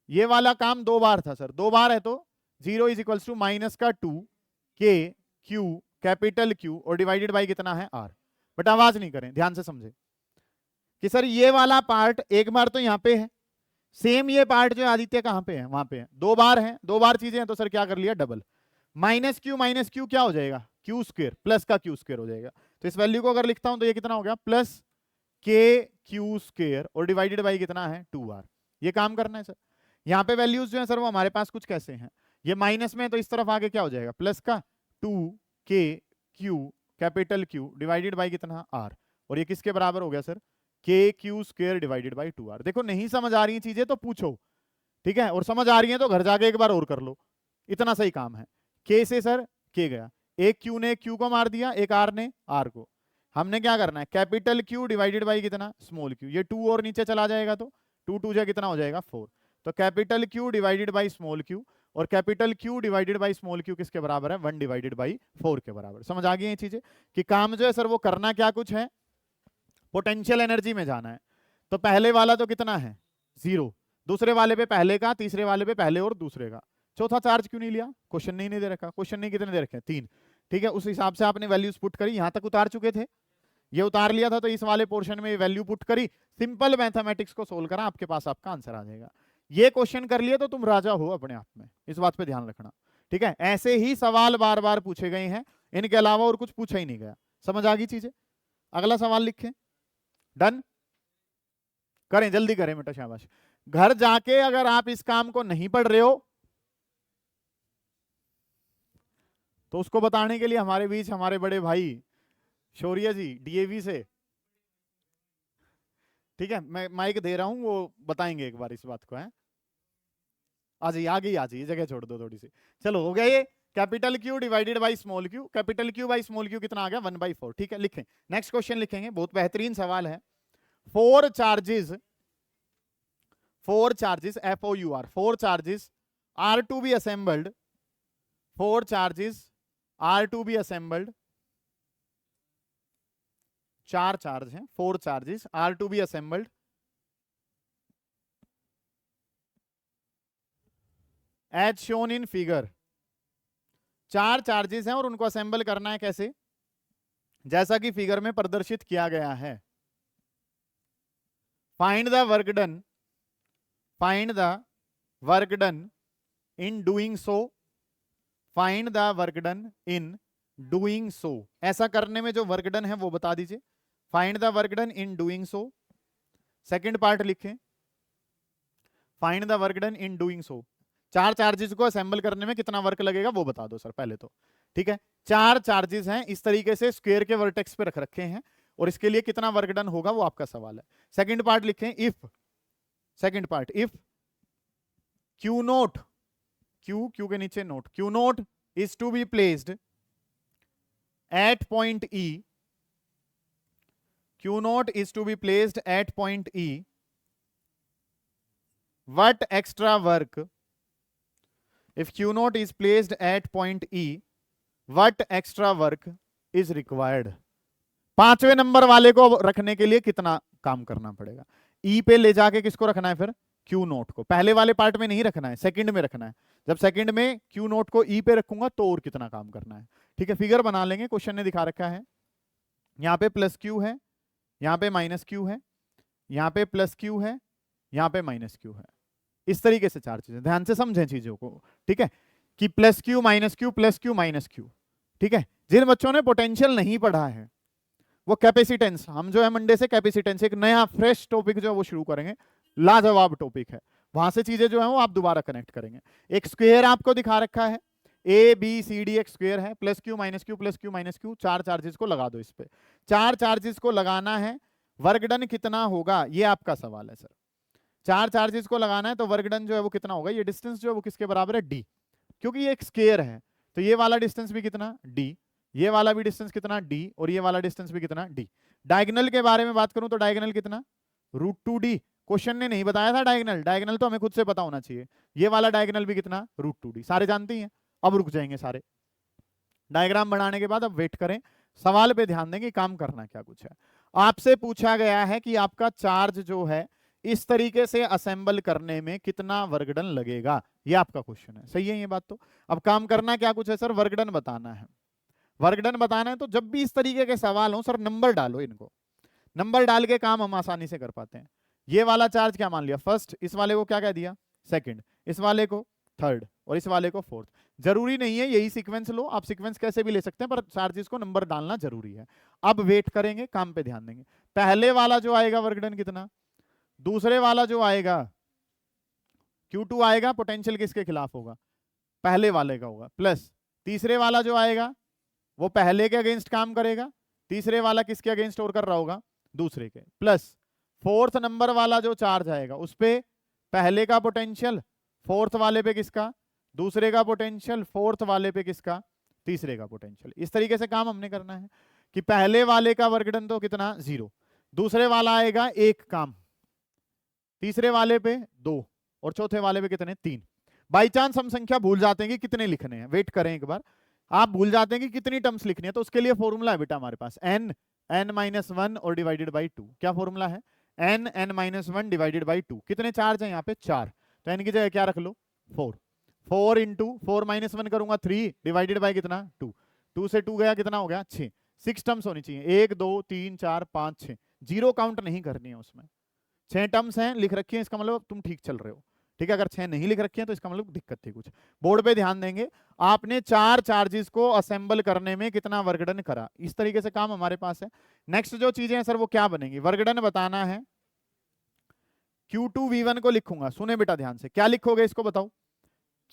ये वाला काम 2 बार था सर, 2 बार है तो 0 इज इक्वल्स टू माइनस का 2 K Q कैपिटल Q और डिवाइडेड बाई कितना है? R। बट आवाज नहीं करें, ध्यान से समझे कि सर ये वाला पार्ट एक बार तो यहाँ पे है, सेम ये पार्ट जो आदित्य कहाँ पे है? वहां पे है। 2 बार है, 2 बार चीजें हैं तो सर क्या कर लिया? डबल। माइनस क्यू क्या हो जाएगा? क्यू स्क्वेयर प्लस का क्यू स्क्वेयर हो जाएगा। तो इस वैल्यू को अगर लिखता हूं तो ये कितना हो गया? प्लस के क्यू स्क्वेयर और डिवाइडेड बाई कितना है? 2R। ये काम करना है सर। यहाँ पे वैल्यूज जो है सर वो हमारे पास कुछ कैसे हैं? ये माइनस में है तो इस तरफ आगे क्या हो जाएगा? प्लस का 2K Q capital Q divided by कितना? R। और ये किसके बराबर हो गया sir? K Q square divided by 2R। देखो नहीं समझ आ रही है चीजें तो पूछो, ठीक है, और समझ आ रही है तो घर जाके एक बार और कर लो। इतना सही काम है। K से सर K गया, एक Q ने Q को मार दिया, एक R ने R को। हमने क्या करना है? कैपिटल Q डिवाइडेड बाई कितना? Small q। ये 2 और नीचे चला जाएगा तो 2 2 जा कितना हो जाएगा? 4। तो capital Q divided by small q, और capital Q divided by small q किसके बराबर है? 1 डिवाइडेड बाई 4 के बराबर। समझ आ गई ये चीजें कि काम जो है सर वो करना क्या कुछ है? पोटेंशियल एनर्जी में जाना है। तो पहले वाला तो कितना है? 0, दूसरे वाले पे पहले का, तीसरे वाले पे पहले और दूसरे का। चौथा चार्ज क्यों नहीं लिया? क्वेश्चन नहीं दे रखा। क्वेश्चन नहीं कितने दे रखे? 3। ठीक है, उस हिसाब से आपने वैल्यूज पुट करी। यहां तक उतार चुके थे, ये उतार लिया था तो इस वाले पोर्शन में वैल्यू पुट करी, सिंपल मैथमेटिक्स को सोल्व करा, आपके पास आपका आंसर आ जाएगा। ये क्वेश्चन कर लिए तो तुम राजा हो अपने आप में, इस बात पे ध्यान रखना। ठीक है, ऐसे ही सवाल बार बार पूछे गए हैं, इनके अलावा और कुछ पूछा ही नहीं गया। समझ आ गई चीजें? अगला सवाल लिखें। डन करें, जल्दी करें बेटा, शाबाश। घर जाके अगर आप इस काम को नहीं पढ़ रहे हो तो उसको बताने के लिए हमारे बीच हमारे बड़े भाई शौर्य जी डीएवी से, ठीक है, मैं माइक दे रहा हूं, वो बताएंगे एक बार इस बात को है। आ जाइए जगह छोड़ दो थोड़ी सी। चलो हो गया ये, capital Q divided by small Q, capital Q by small Q कितना आ गया 1/4। ठीक है, लिखें नेक्स्ट क्वेश्चन लिखेंगे, बहुत बेहतरीन सवाल है। Four charges FOUR, 4 charges are to be assembled, 4 charges are to be assembled, 4 charge हैं, 4 charges are to be assembled as shown in figure। 4 charges हैं और उनको असेंबल करना है कैसे, जैसा कि फिगर में प्रदर्शित किया गया है। Find the work done, find the work done in doing so, find the work done in doing सो। ऐसा करने में जो वर्क डन है वो बता दीजिए, find the work done in doing so. Second part लिखें, find the work done in doing so. 4 charges को असेंबल करने में कितना वर्क लगेगा वो बता दो सर पहले तो। ठीक है, 4 चार्जेस हैं, इस तरीके से स्क्वायर के वर्टेक्स पे रख रखे हैं, और इसके लिए कितना वर्क डन होगा वो आपका सवाल है। सेकंड पार्ट लिखें, if, second part, if Q nought, Q के नीचे nought, Q nought is to be placed at point E, Q nought is to be placed at point E, what extra work, if q naught is placed at point E, what extra work is required। 5वें नंबर वाले को रखने के लिए कितना काम करना पड़ेगा, E पे ले जाके किसको रखना है फिर, Q नोट को। पहले वाले पार्ट में नहीं रखना है, सेकंड में रखना है। जब सेकंड में Q नोट को E पे रखूंगा तो और कितना काम करना है। ठीक है, फिगर बना लेंगे, क्वेश्चन ने दिखा रखा है, यहाँ पे प्लस Q है, यहाँ पे माइनस Q है, यहाँ पे प्लस Q है, यहाँ पे माइनस Q है। इस तरीके से 4 चीजें, ध्यान से समझें चीजों को। ठीक है, कि plus Q minus Q plus Q minus Q। ठीक है, जिन बच्चों ने पोटेंशियल नहीं पढ़ा है वो कैपेसिटेंस, हम जो है मंडे से कैपेसिटेंस एक नया फ्रेश टॉपिक जो है वो शुरू करेंगे, लाजवाब टॉपिक है, वहां से चीजें जो है वो आप दोबारा कनेक्ट करेंगे। एक स्क्वायर आपको दिखा रखा है, ABCD एक स्क्वायर है, plus Q minus Q plus Q minus Q, 4 charges को लगा दो इस पे। 4 चार्जेस को लगाना है, वर्क डन कितना होगा ये आपका सवाल है सर। 4 चार्जेस को लगाना है तो वर्क डन जो है वो कितना होगा, ये डिस्टेंस जो है वो किसके बराबर है, D, क्योंकि ये एक स्क्वायर है तो ये वाला डिस्टेंस भी कितना D, ये वाला भी डिस्टेंस कितना D, और ये वाला डिस्टेंस भी कितना D। डायगोनल के बारे में बात करूं तो डायगोनल कितना, √2D। क्वेश्चन ने नहीं बताया था डायगोनल, डायगोनल तो हमें खुद से पता होना चाहिए। ये वाला डायगोनल भी कितना, √2D, सारे जानते ही हैं। अब रुक जाएंगे सारे, डायग्राम बनाने के बाद अब वेट करें, सवाल पे ध्यान देंगे, काम करना क्या कुछ है। आपसे पूछा गया है कि आपका चार्ज जो है इस तरीके से असेंबल करने में कितना वर्क डन लगेगा, ये आपका क्वेश्चन है। सही है ये बात। तो अब काम करना क्या कुछ है सर, वर्क डन बताना है। वर्क डन बताना है तो जब भी इस तरीके के सवाल हो सर नंबर डालो, इनको नंबर डाल के काम हम आसानी से कर पाते हैं। ये वाला चार्ज क्या मान लिया, फर्स्ट, इस वाले को क्या कह दिया, सेकंड, इस वाले को थर्ड, और इस वाले को फोर्थ। जरूरी नहीं है यही सीक्वेंस लो, आप सीक्वेंस कैसे भी ले सकते हैं, पर चार्जेस को नंबर डालना जरूरी है। अब वेट करेंगे, काम पे ध्यान देंगे। पहले वाला जो आएगा वर्क डन कितना, दूसरे वाला जो आएगा Q2 आएगा, पोटेंशियल किसके खिलाफ होगा, पहले वाले का होगा, प्लस तीसरे वाला जो आएगा वो पहले के अगेंस्ट काम करेगा, तीसरे वाला किसके अगेंस्ट और कर रहा होगा, दूसरे के, प्लस फोर्थ नंबर वाला जो चार्ज आएगा उस पे पहले का पोटेंशियल, फोर्थ वाले पे किसका, दूसरे का पोटेंशियल, फोर्थ वाले पे किसका, तीसरे का पोटेंशियल। इस तरीके से काम हमने करना है कि पहले वाले का वर्क डन तो कितना 0, दूसरे वाला आएगा 1 काम, तीसरे वाले पे 2, और चौथे वाले पे कितने 3। बाई चांस हम संख्या भूल जाते हैं कि कितने लिखने हैं, वेट करें एक बार, आप भूल जाते हैं कि कितनी टर्म्स लिखनी है, तो उसके लिए फॉर्मूला है बेटा हमारे पास, n-1 और डिवाइडेड बाई 2। क्या फॉर्मूला है, n-1 डिवाइडेड बाई 2। कितने चार्ज हैं यहाँ पे 4, तो n की जगह क्या रख लो 4, 4 इंटू 4-1 करूंगा 3 डिवाइडेड बाई कितना 2, 2 से 2 गया कितना हो गया 6, 6 टर्म्स होनी चाहिए, 1 2 3 4 5 6, जीरो काउंट नहीं करनी है उसमें। 6 टर्म्स हैं लिख रखी है, इसका मतलब तुम ठीक चल रहे हो। ठीक है, अगर 6 नहीं लिख रखी है तो इसका मतलब दिक्कत थी कुछ। बोर्ड पे ध्यान देंगे, आपने 4 चार्जेस को असेंबल करने में कितना वर्क डन करा, इस तरीके से काम हमारे पास है। नेक्स्ट जो चीजें हैं सर वो क्या बनेंगी, वर्क डन बताना है। Q2V1 को लिखूंगा, सुने बेटा ध्यान से, क्या लिखोगे इसको बताओ,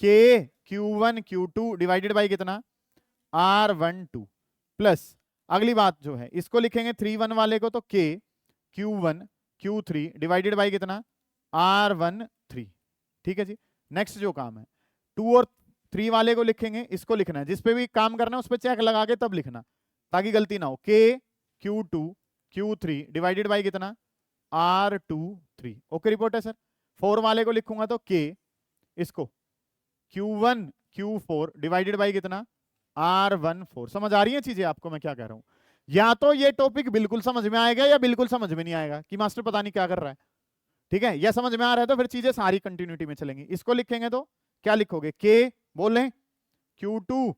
K Q1 Q2 divided by कितना R12 प्लस, अगली बात जो है इसको लिखेंगे 3-1 वाले को तो K Q1 Q3 divided by कितना R13। ठीक है जी, नेक्स्ट जो काम है 2 और 3 वाले को लिखेंगे, इसको लिखना है, जिस पे भी काम करना है उस पे चेक लगा के तब लिखना ताकि गलती ना हो। K Q2 Q3 divided by कितना R23। ओके रिपोर्ट है सर। 4 वाले को लिखूंगा तो K इसको Q1 Q4 डिवाइडेड बाई कितना R14। समझ आ रही है चीजें आपको मैं क्या कह रहा हूं? या तो ये टॉपिक बिल्कुल समझ में आएगा या बिल्कुल समझ में नहीं आएगा कि मास्टर पता नहीं क्या कर रहा है। ठीक है, या समझ में आ रहा है तो फिर चीजें सारी कंटिन्यूटी में चलेंगी। इसको लिखेंगे तो क्या लिखोगे? K बोले Q2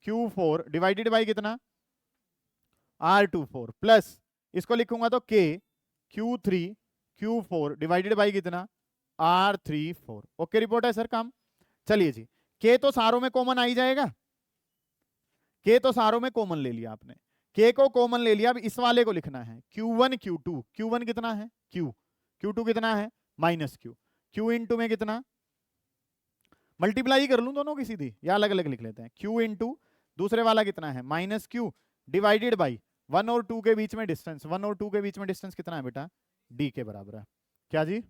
Q4 डिवाइडेड बाई कितना R24 प्लस इसको लिखूंगा तो K Q3 Q4 divided by कितना R34। ओके रिपोर्ट है सर काम। चलिए जी, K तो सारों में कॉमन आ ही जाएगा। K तो सारों में कॉमन ले लिया आपने, K को कॉमन ले लिया। अब इस वाले को लिखना है Q1 Q2। Q1 कितना है Q, Q2 कितना है माइनस Q, Q इंटू में कितना, मल्टीप्लाई कर लूं दोनों की सीधी या अलग अलग लिख लेते हैं। Q इंटू दूसरे वाला कितना है माइनस Q डिवाइडेड बाई 1 और 2 के बीच में डिस्टेंस। 1 और 2 के बीच में डिस्टेंस कितना है बेटा? D के बराबर है। क्या जी?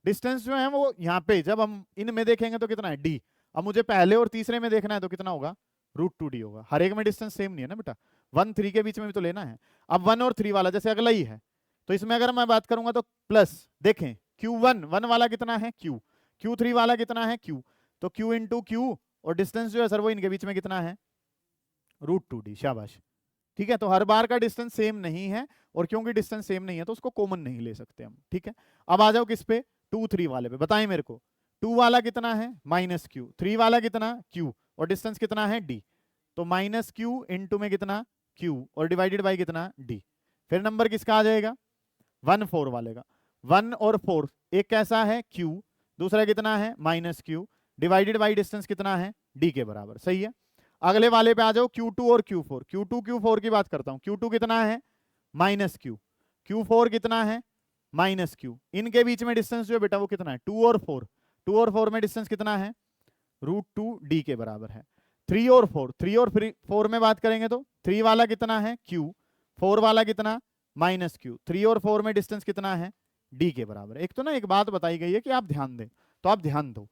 डिस्टेंस जो है वो यहाँ पे जब हम इनमें देखेंगे तो कितना है D। अब मुझे पहले और तीसरे में देखना है तो कितना होगा √2D होगा। हर एक में डिस्टेंस सेम नहीं है ना बेटा, 1 3 के बीच में भी तो लेना है। अब 1 और 3 वाला जैसे अगला ही है तो इसमें अगर मैं बात करूंगा तो प्लस देखें Q1 1 वाला कितना है Q, Q3 वाला कितना है Q, तो Q इंटू Q और डिस्टेंस जो है सर वो इनके बीच में कितना है √2D। शाबाश। ठीक है, तो हर बार का डिस्टेंस सेम नहीं है और क्योंकि डिस्टेंस सेम नहीं है तो उसको कॉमन नहीं ले सकते हम। ठीक है, अब आ जाओ किस पे 2 3 वाले पे। बताएं मेरे को 2 वाला कितना है माइनस Q, 3 वाला कितना Q और डिस्टेंस कितना है D, तो माइनस Q इंटू में कितना Q और डिवाइडेड बाई कितना D। फिर नंबर किसका आ जाएगा 1 4 वाले का। 1 और 4 एक कैसा है Q, दूसरा कितना है minus Q divided by distance कितना है D के बराबर। सही है, अगले वाले पे आ जाओ Q2 और Q4। Q2 Q4 की बात करता हूं। Q2 कितना है माइनस Q, Q4 कितना है माइनस Q, इनके बीच में डिस्टेंस जो है बेटा वो कितना है 2 और 4। 2 और 4 में डिस्टेंस कितना है √2D के बराबर है। 3 और 4, 3 और 4 में बात करेंगे तो 3 वाला कितना है Q, 4 वाला कितना माइनस Q, 3 और 4 में डिस्टेंस कितना है D के बराबर। एक तो ना एक बात बताई गई है कि आप ध्यान दें तो आप ध्यान दो।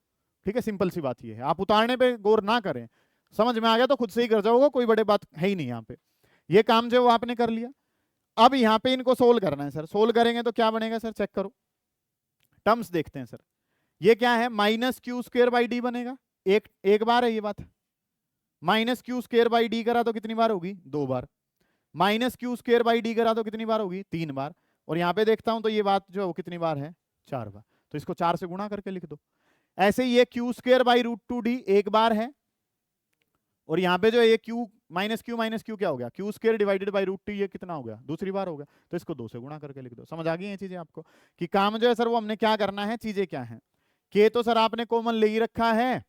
ठीक है, सिंपल सी बात ये है, आप उतारने पे गौर ना करें, समझ में आ गया तो खुद से ही कर जाओगे, कोई बड़ी बात है ही नहीं। यहाँ पे ये काम जो वो आपने कर लिया। अब यहाँ पे इनको सोल्व करना है सर। सोल्व करेंगे तो क्या बनेगा सर, चेक करो टर्म्स देखते हैं सर। ये क्या है minus Q square by D बनेगा। एक बार है ये बात, minus Q square by D करा तो कितनी बार होगी 2 बार, minus Q square by D करा तो कितनी बार होगी 3 बार, और यहाँ पे देखता हूं तो ये बात जो है वो कितनी बार है 4 बार, तो इसको 4 से गुणा करके लिख दो। ऐसे ही ये Q स्क्वायर बाई √2D एक बार है, और यहाँ पे जो ये Q माइनस Q क्या हो गया Q स्क्वायर डिवाइडेड बाई √2, ये कितना हो गया दूसरी बार हो गया, तो इसको 2 से गुणा करके लिख दो। समझ आ गई ये चीजें आपको कि काम जो है सर वो हमने क्या करना है, चीजें क्या है। K तो सर आपने कॉमन ले ही रखा है।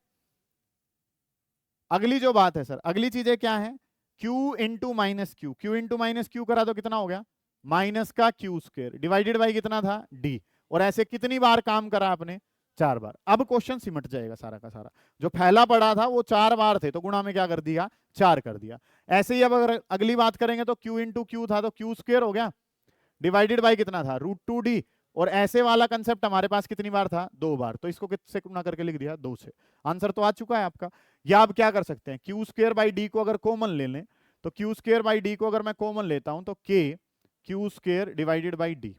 अगली जो बात है सर, अगली चीजें क्या है Q into minus Q, Q into minus Q करा तो कितना हो गया माइनस का Q स्क्वायर डिवाइडेड बाई कितना था D, और ऐसे कितनी बार काम करा आपने 4 बार। अब क्वेश्चन सिमट जाएगा सारा का सारा, जो पहला पड़ा था वो 4 बार थे तो गुणा में क्या कर दिया 4 कर दिया। ऐसे ही अब अगर अगली बात करेंगे तो Q इंटू Q था तो Q स्क्वायर हो गया डिवाइडेड बाई कितना था √2D, और ऐसे वाला कंसेप्ट हमारे पास कितनी बार था 2 बार, तो इसको किससे गुणा करके लिख दिया 2 से। आंसर तो आ चुका है आपका। या आप क्या कर सकते हैं Q स्क्वायर बाई D को अगर कॉमन ले लें तो Q स्क्वायर बाई D को अगर मैं कॉमन लेता हूं तो K Q square divided by D,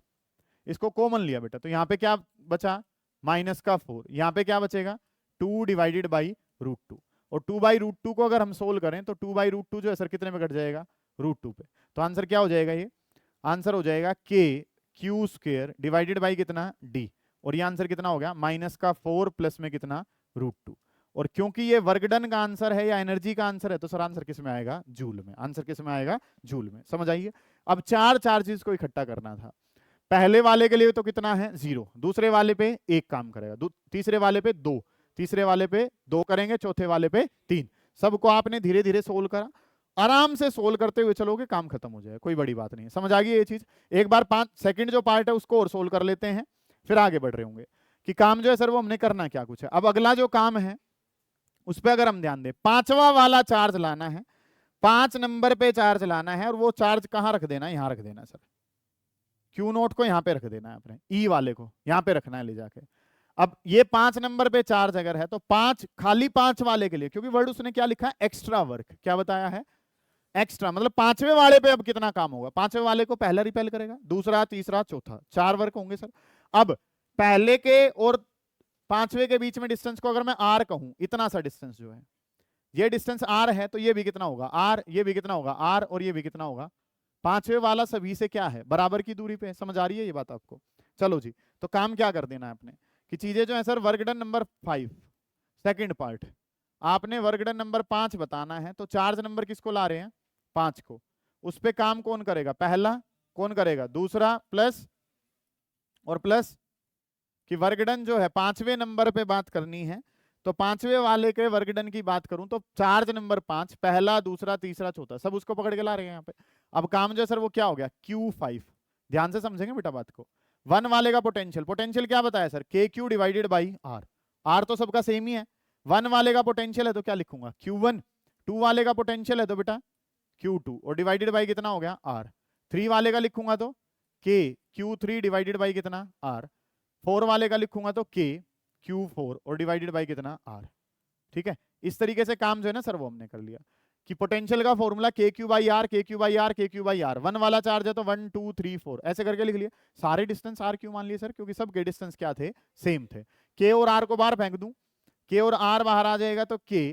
इसको कॉमन लिया बेटा तो यहाँ पे क्या बचा माइनस का 4, यहाँ पे क्या बचेगा 2 डिवाइडेड बाई √2, और 2 बाई √2 को अगर हम सोल्व करें तो 2 बाई √2 जो है सर कितने में कट जाएगा √2 पे, तो आंसर क्या हो जाएगा, ये आंसर हो जाएगा K Q square divided by कितना D, और ये आंसर कितना हो गया माइनस का 4 प्लस में कितना √2। और क्योंकि ये वर्क डन का आंसर है या एनर्जी का आंसर है तो सर आंसर किस में आएगा जूल में, आंसर किस में आएगा जूल में। समझ आइए। अब चार चार्जेस को इकट्ठा करना था। पहले वाले के लिए तो कितना है 0, दूसरे वाले पे 1 काम करेगा, तीसरे वाले पे 2, तीसरे वाले पे 2 करेंगे, चौथे वाले पे 3। सबको आपने धीरे धीरे सोल्व करा, आराम से सोल्व करते हुए चलोगे काम खत्म हो जाएगा, कोई बड़ी बात नहीं है। समझ आ गई ये चीज। एक बार 5 सेकंड जो पार्ट है उसको और सोल्व कर लेते हैं, फिर आगे बढ़ रहे होंगे कि काम जो है सर वो हमने करना क्या कुछ है। अब अगला जो काम है उस पर अगर हम ध्यान दें, 5वां वाला चार्ज लाना है, 5 नंबर पे चार्ज लाना है, और वो चार्ज कहाँ रख देना है, यहाँ रख देना है सर। Q0 को यहाँ पे रख देना है आपने, E वाले को यहाँ पे रखना है ले जाके। अब ये 5 नंबर पे चार्ज अगर है तो 5 खाली 5 वाले के लिए, क्योंकि वर्ड उसने क्या लिखा है, एक्स्ट्रा वर्क, क्या बताया है, एक्स्ट्रा, मतलब 5वें वाले पे अब कितना काम होगा, 5वें वाले को पहला रिपेल करेगा, दूसरा, तीसरा, चौथा, 4 वर्क होंगे सर। अब पहले के और 5वें के बीच में डिस्टेंस को अगर मैं आर कहूं, इतना सा डिस्टेंस जो है, ये डिस्टेंस आर है, तो ये भी कितना होगा आर, ये भी कितना होगा आर, और ये भी कितना होगा, 5वें वाला सभी से क्या है, बराबर की दूरी पे। समझ आ रही है ये बात आपको? चलो जी, तो काम क्या कर देना है अपने कि चीजें जो है sir, work done number 5 second part, आपने वर्क डन नंबर 5 बताना है, तो चार्ज नंबर किसको ला रहे हैं, 5 को, उस पे काम कौन करेगा, पहला, कौन करेगा, दूसरा, प्लस और प्लस, कि वर्क डन जो है 5वें नंबर पे बात करनी है, तो 5वें वाले के वर्क डन की बात करूं तो चार्ज नंबर 5, पहला, दूसरा, तीसरा, चौथा, सब उसको पकड़ के ला रहे हैं यहाँ पे। अब काम जो है सर वो क्या हो गया, Q5, ध्यान से समझेंगे बेटा बात को। 1 वाले का पोटेंशियल, पोटेंशियल क्या बताया sir, KQ divided by R, R तो सबका सेम ही है। 1 वाले का पोटेंशियल है तो क्या लिखूंगा, Q1, 2 वाले का पोटेंशियल है तो बेटा Q2, और डिवाइडेड बाई कितना हो गया आर। 3 वाले का लिखूंगा तो K Q3 डिवाइडेड बाई कितना आर। 4 वाले का लिखूंगा तो K Q4 और डिवाइडेड बाई कितना आर। ठीक है, इस तरीके से काम जो है ना सर वो हमने कर लिया कि पोटेंशियल का formula KQ by R, KQ by R, KQ by R. 1 वाला चार्ज है तो 1 2 3 4 ऐसे करके लिख लिया। सारे डिस्टेंस आर क्यों मान लिए सर, क्योंकि सब के डिस्टेंस क्या थे, सेम थे। K और R को बाहर फेंक दूं, K और R बाहर आ जाएगा तो K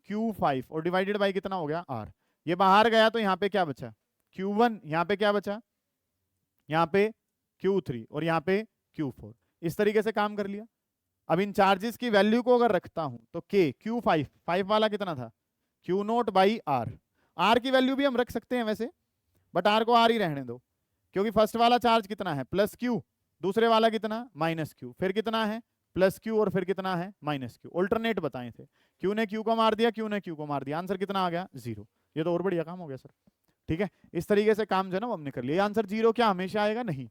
Q5 और डिवाइडेड बाई कितना हो गया R। ये बाहर गया तो यहाँ पे क्या बचा, Q1, यहाँ पे क्या बचा, यहाँ पे Q3 और यहाँ पे Q4। इस तरीके से काम कर लिया। अब इन चार्जेस की वैल्यू को अगर रखता हूं तो K Q5, 5 वाला कितना था, Q0 बाई R। R की वैल्यू भी हम रख सकते हैं वैसे, बट R को R ही रहने दो, क्योंकि फर्स्ट वाला चार्ज कितना है प्लस Q, दूसरे वाला कितना माइनस Q, फिर कितना है प्लस Q और फिर कितना है माइनस Q। ऑल्टरनेट बताए थे, Q ने Q को मार दिया, Q ने Q को मार दिया, आंसर कितना आ गया 0। ये तो और बढ़िया काम हो गया सर। ठीक है, इस तरीके से काम जो है ना वो हमने कर लिया। आंसर 0 क्या हमेशा आएगा, नहीं,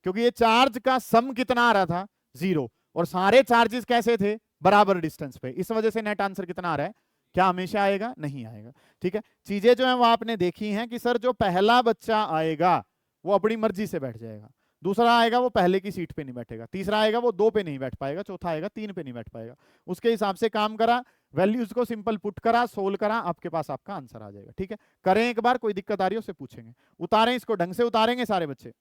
क्योंकि ये चार्ज का सम कितना आ रहा था 0, और सारे चार्जेस कैसे थे, बराबर डिस्टेंस पे, इस वजह से नेट आंसर कितना आ रहा है, क्या हमेशा आएगा, नहीं आएगा। ठीक है, चीजें जो है वो आपने देखी हैं कि सर जो पहला बच्चा आएगा वो अपनी मर्जी से बैठ जाएगा, दूसरा आएगा वो पहले की सीट पे नहीं बैठेगा, तीसरा आएगा वो 2 पे नहीं बैठ पाएगा, चौथा आएगा 3 पे नहीं बैठ पाएगा। उसके हिसाब से काम करा, वैल्यूज को सिंपल पुट करा, सोल्व करा, आपके पास आपका आंसर आ जाएगा। ठीक है, करें एक बार, कोई दिक्कत आ रही है उससे पूछेंगे। उतारें इसको, ढंग से उतारेंगे सारे बच्चे।